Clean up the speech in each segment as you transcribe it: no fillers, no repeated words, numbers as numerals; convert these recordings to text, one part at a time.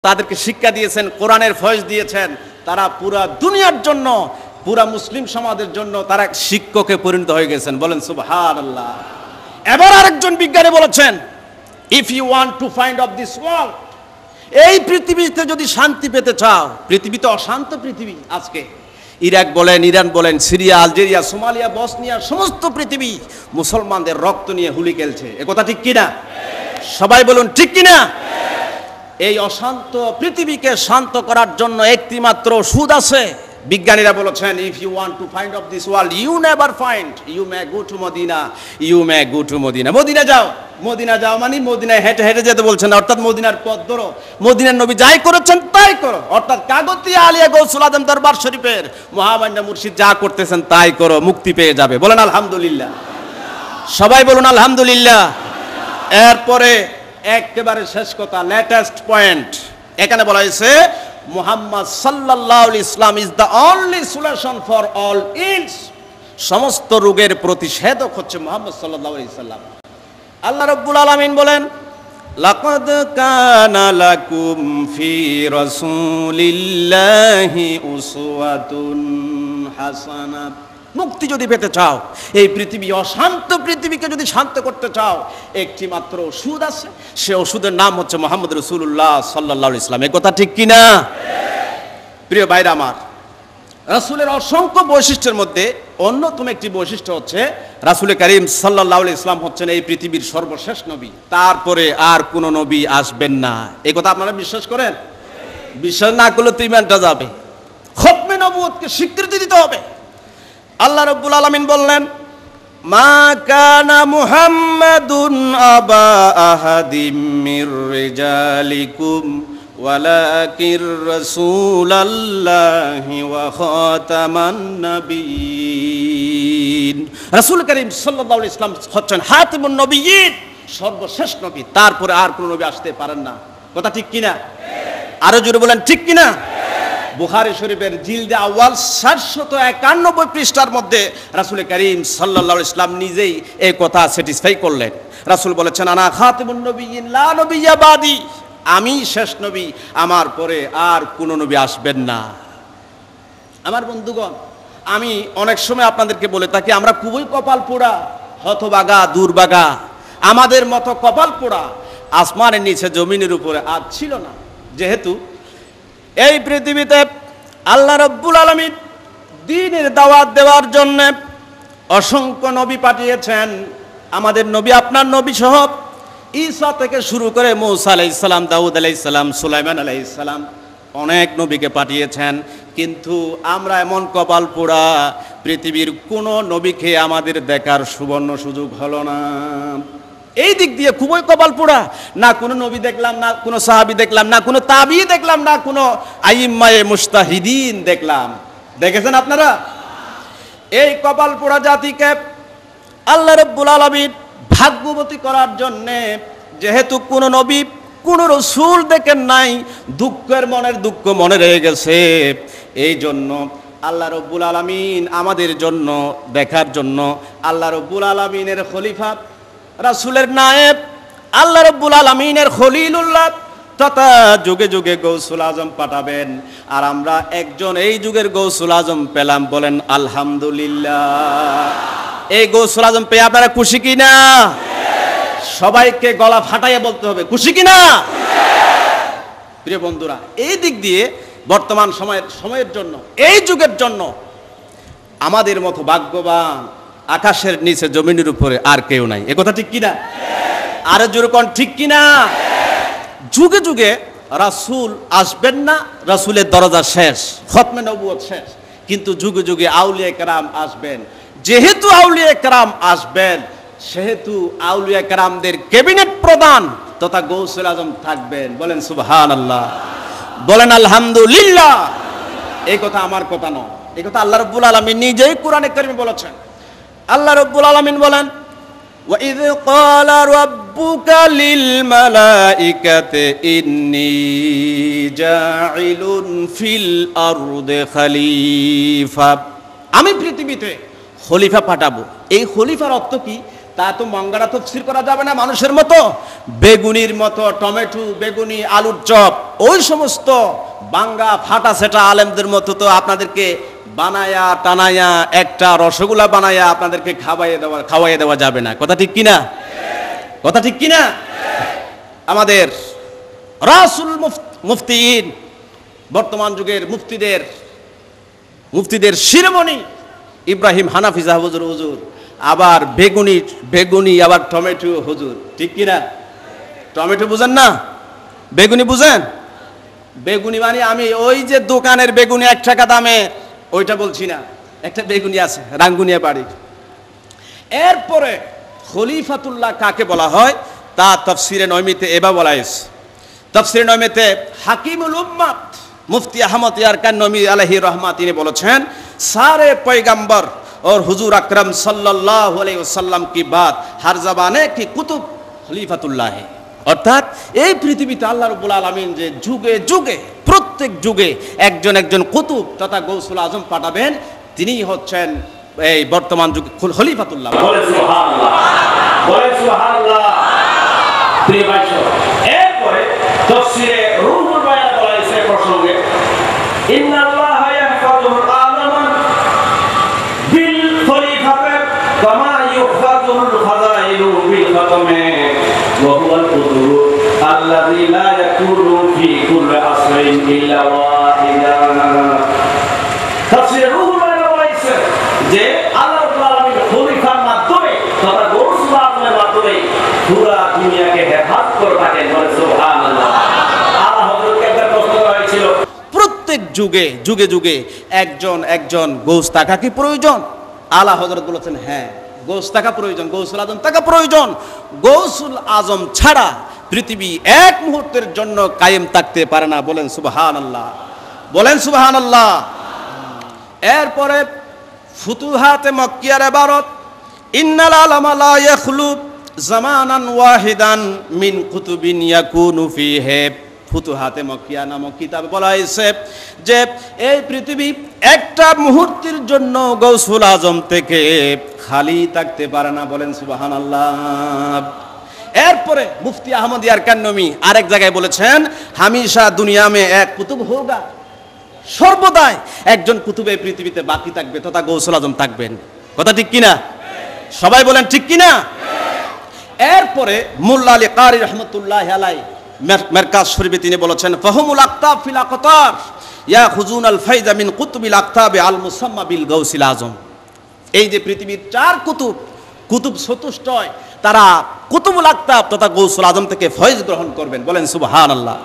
তাদেরকে শিক্ষা দিয়েছেন, কোরআনের ফয়েজ দিয়েছেন, তারা পুরা দুনিয়ার জন্য, পুরা মুসলিম সমাজের জন্য তারা এক শিক্ষকে পরিণত হয়ে গেছেন। বলেন সুবহানাল্লাহ। এবার আরেকজন বিজ্ঞানী বলেছেন, if you want to find of this world, এই পৃথিবীতে যদি শান্তি পেতে চাও, পৃথিবীতে অশান্ত পৃথিবী আজকে, ইরাক বলেন, ইরান বলেন, সিরিয়া, আলজেরিয়া, সোমালিয়া, বসনিয়া, সমস্ত পৃথিবী মুসলমানদের রক্ত নিয়ে হুলি খেলছে। এ কথা ঠিক কিনা? সবাই বলুন ঠিক কিনা? এই অশান্ত পৃথিবীকে শান্ত করার জন্য একটি মাত্র ওষুধ আছে। বিজ্ঞানীরা বলেছেন, if you want to find of this world, you never find, you may go to Medina, you may go to Medina. Medina যাও, মদিনা যাও মানে মদিনায় হেঁটে হেঁটে যেতে বলছেন, অর্থাৎ মদিনার পথ ধরো, মদিনার নবী যাই করেছেন তাই করো, অর্থাৎ কাগতিয়া আলিয়া গৌসুল আজম দরবার শরীফের মহামান্য মুর্শিদ যা করতেছেন তাই করো, মুক্তি পেয়ে যাবে। বলেন আলহামদুলিল্লাহ। সবাই বলুন আলহামদুলিল্লাহ। এরপরে একেবারে শেষ কথা, লেটেস্ট পয়েন্ট, এখানে বলা হয়েছে মুহাম্মদ সাল্লাল্লাহু আলাইহি Islam is the only solution for all ills. সমস্ত রোগের প্রতিষেধক হচ্ছে মুহাম্মদ সাল্লাল্লাহু আলাইহি সাল্লাম। আল্লাহ রাব্বুল আলামিন বলেন, লাকাদ কানা লাকুম ফি রাসূলিল্লাহি উসওয়াতুন হাসানাহ। মুক্তি যদি পেতে চাও, এই পৃথিবী অশান্ত পৃথিবীকে যদি শান্ত করতে চাও, একটি মাত্র ওষুধ আছে, সে ওষুধের নাম হচ্ছে মুহাম্মদ রাসূলুল্লাহ সাল্লাল্লাহু আলাইহি ইসলাম। এই কথা ঠিক কিনা? প্রিয় ভাইরা আমার, রাসূলের অসংখ্য বৈশিষ্ট্যের মধ্যে অন্যতম একটি বৈশিষ্ট্য হচ্ছে রাসূল করিম সাল্লাল্লাহু আলাইহি ইসলাম হচ্ছেন এই পৃথিবীর সর্বশেষ নবী, তারপরে আর কোন নবী আসবেন না। এই কথা আপনারা বিশ্বাস করেন? বিশ্বাস না করলে তো ঈমানটা যাবে। খতমে নবুয়তকে স্বীকৃতি দিতে হবে। আল্লাহ রাব্বুল আলামিন বললেন, মা কানা মুহাম্মাদুন আবা আহাদিম মির রিজালিকুম ওয়ালাকির রাসূলুল্লাহি ওয়া খাতামান নবিয়্যিন। রাসূল করিম সাল্লাল্লাহু আলাইহি ইসলাম হচ্ছেন খাতামুন নবিয়্যিন, সর্বশেষ নবী, তারপরে আর কোন নবী আসতে পারেন না। কথা ঠিক কিনা? আরো জোরে বলেন ঠিক কিনা? বুখারী শরীফের জিলদে আউয়াল 791 পৃষ্ঠার মধ্যে রাসূল করিম সাল্লাল্লাহু আলাইহি ইসলাম নিজেই এই কথা স্যাটিসফাই করলেন। রাসূল বলেছেন, আনা খাতিমুন নবিয়্যিন লা নবিয়্যা বাদি, আমি শেষ নবী, আমার পরে আর কোন নবী আসবেন না। আমার বন্ধুগণ, আমি অনেক সময় আপনাদেরকে বলে থাকি, আমরা খুবই কপাল পোড়া, হতভাগা, দুর্ভাগা। আমাদের মতো কপাল পোড়া আসমানের নিচে জমিনের উপরে আজ ছিল না। যেহেতু এই পৃথিবীতে আল্লাহ রাব্বুল আলামিন দ্বীনের দাওয়াত দেওয়ার জন্য অসংখ্য নবী পাঠিয়েছেন। আমাদের নবী, আপনার নবী সহ ঈসা থেকে শুরু করে মূসা আলাইহিস সালাম, দাউদ আলাইহিস সালাম, সুলাইমান আলাইহিস সালাম, অনেক নবীকে পাঠিয়েছেন। কিন্তু আমরা এমন কপাল পোড়া, পৃথিবীর কোন নবীকে আমাদের দেখার সুবর্ণ সুযোগ হলো না। এই দিক দিয়ে খুবই কপাল পোড়া। না কোনো নবী দেখলাম, না কোনো সাহাবী দেখলাম, না কোনো তাবী দেখলাম, না কোনো আইম্মায়ে মুজতাহিদিন দেখলাম। দেখেছেন আপনারা? এই কপাল পোড়া জাতিকে আল্লাহ রাব্বুল আলামিন ভাগ্যবতী করার জন্যে, যেহেতু কোনো নবী, কোনো রাসূল দেখেন নাই, দুঃখের মনের দুঃখ মনে রয়ে গেছে, এই জন্য আল্লাহ রাব্বুল আলামিন আমাদের জন্য দেখার জন্য আল্লাহ রাব্বুল আলামিনের খলিফা, রাসূলের নায়েব, আল্লাহ রাব্বুল আলামিনের খলিলুল্লাহ তথা যুগে যুগে গৌসুল আজম পাঠাবেন। আর আমরা একজন এই যুগের গৌসুল আজম পেলাম। বলেন আলহামদুলিল্লাহ। এই গৌসুল আজম পেয়ে আপনারা খুশি কিনা? সবাইকে গলা ফাটাইয়া বলতে হবে, খুশি কিনা? প্রিয় বন্ধুরা, এই দিক দিয়ে বর্তমান সময়ের জন্য, এই যুগের জন্য আমাদের মতো ভাগ্যবান আকাশের নিচে জমিনের উপরে আর কেউ নাই। এ কথা ঠিক কিনা? আরো জোরে কোন ঠিক কিনা? যুগে যুগে রাসূল আসবেন না, রাসূলের দরজা শেষ, খতমে নবুয়ত শেষ, কিন্তু যুগে যুগে আউলিয়া কেরাম আসবেন। যেহেতু আউলিয়া কেরাম আসবেন, সেহেতু আউলিয়া কেরামদের ক্যাবিনেট প্রধান তথা গৌসুল আজম থাকবেন। বলেন সুবহানাল্লাহ, বলেন আলহামদুলিল্লাহ। এই কথা আমার কথা নয়, এই কথা আল্লাহ রাব্বুল আলামিন নিজেই কোরআনে কারিমে বলেছেন। আল্লাহ রাব্বুল আলামিন বলেন, ওয়া ইয ক্বালা রাব্বুকা লিল মালাইকাতি ইন্নী জাইলুন ফিল আরদি খলিফা। আমি পৃথিবীতে খলিফা পাঠাবো। এই খলিফার অর্থ কি? তা তো মঙ্গলা তাফসীর করা যাবে না মানুষের মতো, বেগুনির মতো, টমেটো, বেগুনি, আলুর চপ, ওই সমস্ত বাঙ্গা ফাটা সেটা আলেমদের মতো তো আপনাদেরকে বানায়া টানায়া একটা রসগোল্লা বানায়া আপনাদেরকে খাওয়াইয়ে দেওয়া যাবে না। কথা ঠিক কিনা? কথা ঠিক কিনা? আমাদের রাসূল মুফতিন, বর্তমান যুগের মুফতিদের শিরোমণি ইব্রাহিম হানাফি সাহেব হুজুর, আবার বেগুনি আবার টমেটো হুজুর, ঠিক কিনা? টমেটো বুঝেন না, বেগুনি বুঝেন? বেগুনি মানে আমি ওই যে দোকানের বেগুনি 1 টাকা দামে ওইটা বলছি না, একটা বেগুনি আছে রাঙ্গুনিয়া বাড়ি। এরপরে খলিফাতুল্লাহ কাকে বলা হয় তা তাফসিরে নয়মিতে এবা বলা হয়েছে। তাফসিরে নয়মিতে হাকিমুল উম্মাত মুফতি আহমদ ইয়ারকান নবী আলাইহি রহমত তিনি বলেছেন, সারে পয়গম্বর और हुजूर अकरम सल्लल्लाहु अलैहि वसल्लम की बात हर ज़बाने की कुतुब खलीफातुल्लाह है। অর্থাৎ এই পৃথিবীতে আল্লাহ রাব্বুল আলামিন যে যুগে যুগে প্রত্যেক যুগে একজন একজন কুতুব তথা গৌসুল আজম পাঠাবেন, তিনি হচ্ছেন এই বর্তমান যুগে খলিফাতুল্লাহ। বলেন সুবহানাল্লাহ, বলেন সুবহানাল্লাহ। প্রিয় ভাই সব, এরপরে তাফসীরে রুহুল বায়ান বলা হয়েছে প্রসঙ্গে, ইন্নাল্লাহা ইয়াহফাজুল আলামান বিল খলিফাতি কামা ইউহফাজুল খাযাইনু বিল খাতামে ওয়া হুয়াল কুতুব আল্লাযী লা ইয়াকুনু ফি কুল্লি আসরিন ইল্লা ওয়াহিদা। তাফসীরে রুহুল বায়ান বলা হয়েছে যে আল্লাহ রাব্বুল আলামিন খলিফার মাধ্যমে তথা গৌসুল আজমের মাধ্যমে পুরো দুনিয়াকে হেফাজত করে থাকেন। বলেন সুবহানাল্লাহ। আল্লাহ হযরতকে একটা প্রশ্ন করা হয়েছিল, প্রত্যেক যুগে যুগে যুগে একজন একজন গৌস থাকা কি প্রয়োজন? আলা হযরত বলেছেন হ্যাঁ, গৌস থাকা প্রয়োজন, গৌসুল আজম থাকা প্রয়োজন। গৌসুল আজম ছাড়া পৃথিবী এক মুহূর্তের জন্য কায়েম থাকতে পারে না। বলেন সুবহানাল্লাহ, বলেন সুবহানাল্লাহ। এরপরে ফুতুহাতে মক্কিয়ার ইবারত, ইন্নাল আলামা লা ইয়াখলু জামানান ওয়াহিদান মিন কুতুবিন ইয়াকুনু ফিহি। ফুতুহাতে মক্কিয়া নামক কিতাবে বলা হয়েছে যে এই পৃথিবী একটা মুহূর্তের জন্য গৌসুল আজম থেকে খালি থাকতে পারে না। বলেন সুবহানাল্লাহ। এরপরে মুফতি আহমদ ইয়ারকান নবী আরেক জায়গায় বলেছেন, হামেশা দুনিয়া মে এক কুতুব হোগা, সর্বদাই একজন কুতুবে পৃথিবীতে বাকি থাকবে তথা গৌসুল আজম থাকবেন। কথা ঠিক কিনা? সবাই বলেন ঠিক কিনা? এরপরে মোল্লা আলী কারি রহমতুল্লাহ আলাইহি মারকাজ শরীফে তিনি বলেছেন, ফাহুমুল আকতাব ফিল আকতার ইয়াখুজুন আল ফায়দা মিন কুতুবিল আকতাব আল মুসাম্মা বিল গাউসিল আজম। এই যে পৃথিবীর 4 কুতুব চতুষ্টয়, তারা কুতুবুল আকতাব তথা গৌসুল আজম থেকে ফয়েজ গ্রহণ করবেন। বলেন সুবহানাল্লাহ।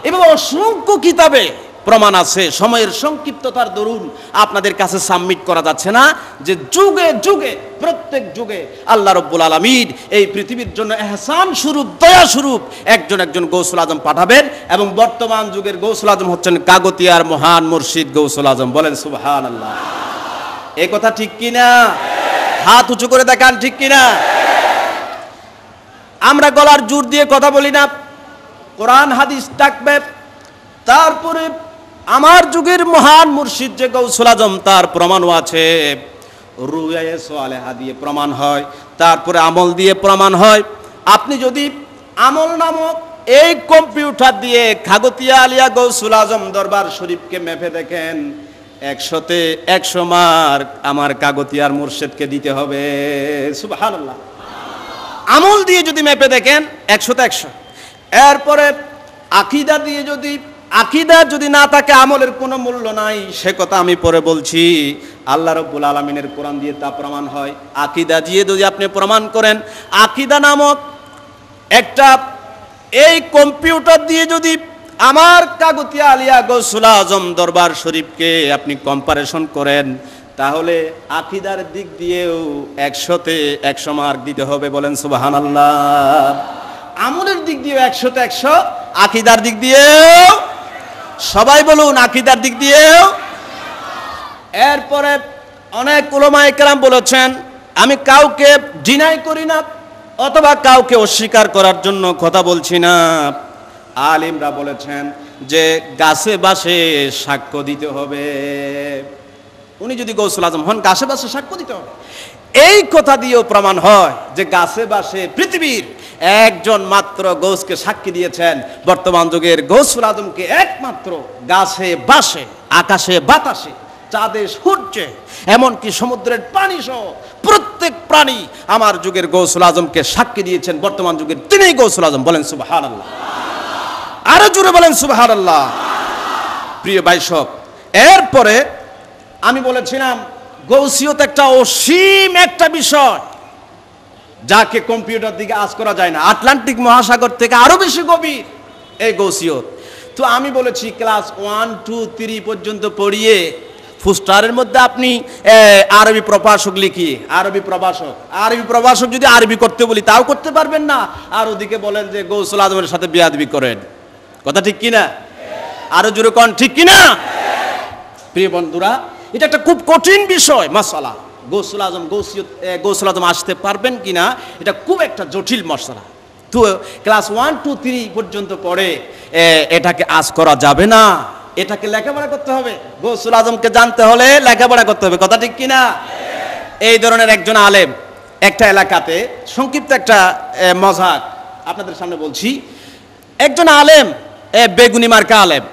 এবং অসংখ্য কিতাবে প্রমাণ আছে, সময়ের সংক্ষিপ্ততার দরুন আপনাদের কাছে সাবমিট করা যাচ্ছে না, যে যুগে যুগে প্রত্যেক যুগে আল্লাহ রাব্বুল আলামিন এই পৃথিবীর জন্য এহসান স্বরূপ, দয়া স্বরূপ একজন একজন গৌসুল আজম পাঠাবেন। এবং বর্তমান যুগের গৌসুল আজম হচ্ছেন কাগতিয়ার মহান মুর্শিদ গৌসুল আজম। বলেন সুবহানাল্লাহ। এই কথা ঠিক কিনা? হাত উঁচু করে দেখান ঠিক কিনা? আমরা গলার জোর দিয়ে কথা বলি না, কোরআন হাদিস থাকবে, তারপরে আমার যুগের মহান মুর্শিদ যে গৌসুল আজম তার প্রমাণও আছে। রুয়ায়ে সালেহা দিয়ে প্রমাণ হয়, তারপরে আমল দিয়ে প্রমাণ হয়। আপনি যদি আমল নামক এই কম্পিউটার দিয়ে খাগতিয়া আলিয়া গৌসুল আজম দরবার শরীফকে মেপে দেখেন, 100তে 100 মার্ক আমার কাগতিয়ার মুর্শিদকে দিতে হবে। সুবহানাল্লাহ। আমল দিয়ে যদি মেপে দেখেন 100তে 100। এরপরে আকীদা দিয়ে আকীদা যদি না থাকে আমলের কোনো মূল্য নাই, সে কথা আমি পরে বলছি। আল্লাহ রাব্বুল আলামিনের কোরআন দিয়ে তা প্রমাণ হয়। আকীদা দিয়ে যদি আপনি প্রমাণ করেন, আকীদা নামক একটা এই কম্পিউটার দিয়ে যদি আমার কাগতিয়া আলিয়া গৌসুল আজম দরবার শরীফকে আপনি কম্পারিজন করেন, তাহলে আকীদার দিক দিয়েও 100তে 100 মার্ক দিতে হবে। বলেন সুবহানাল্লাহ। আমলের দিক দিয়ে 100তে 100, আকীদার দিক দিয়েও, সবাই বলুন আকীদার দিক দিয়েও। এরপরে অনেক উলামায়ে কেরাম বলেছেন, আমি কাউকে ডিনাই করি না অথবা কাউকে অস্বীকার করার জন্য কথা বলছি না। আলিমরা বলেছেন যে গাছে বাসে সাক্ষ্য দিতে হবে। উনি যদি গৌসুল আজম হন, গাছে বাসে সাক্ষ্য দিতে হবে। এই কথা দিয়েও প্রমাণ হয় যে গাছে বাসে পৃথিবীর একজন মাত্র গৌসকে সাক্ষী দিয়েছেন। বর্তমান যুগের গৌসুল আজমকে একমাত্র গাছে বাসে, আকাশে বাতাসে, চাঁদে সূর্যে, এমনকি সমুদ্রের পানি সহ প্রত্যেক প্রাণী আমার যুগের গৌসুল আজমকে সাক্ষী দিয়েছেন। বর্তমান যুগের তিনিই গৌসুল আজম। বলেন সুবহানাল্লাহ, আরো জোরে বলেন সুবহানাল্লাহ। প্রিয় ভাই সব, এরপরে আমি বলেছিলাম গৌসিয়ত একটা অসীম একটা বিষয়, যাকে কম্পিউটার দিকে আঁচ করা যায় না। আটলান্টিক মহাসাগর থেকে আরো বেশি গভীর এই গৌসিয়ত। তো আমি বলেছি ক্লাস 1, 2, 3 পর্যন্ত পড়িয়ে ফুস্টারের মধ্যে আপনি আরবি প্রভাষক লিখিয়ে, আরবি প্রভাষক যদি আরবি করতে বলি তাও করতে পারবেন না, আর ওদিকে বলেন যে গৌসুল আজমের সাথে বিয়াদবি করেন। কথা ঠিক কিনা? আরো জোরে কোন ঠিক কিনা? প্রিয় বন্ধুরা, এটা একটা খুব কঠিন বিষয় মাসালা। গৌসুল আজম আসতে পারবেন কিনা এটা খুব একটা জটিল মশলা। তো ক্লাস 1, 2, 3 পর্যন্ত পড়ে এটাকে আজ করা যাবে না, এটাকে লেখাপড়া করতে হবে। গৌসুল আজমকে জানতে হলে লেখাপড়া করতে হবে। কথা ঠিক কিনা? এই ধরনের একজন আলেম একটা এলাকাতে, সংক্ষিপ্ত একটা মজাক আপনাদের সামনে বলছি। একজন আলেম, বেগুনি মার্কা আলেম,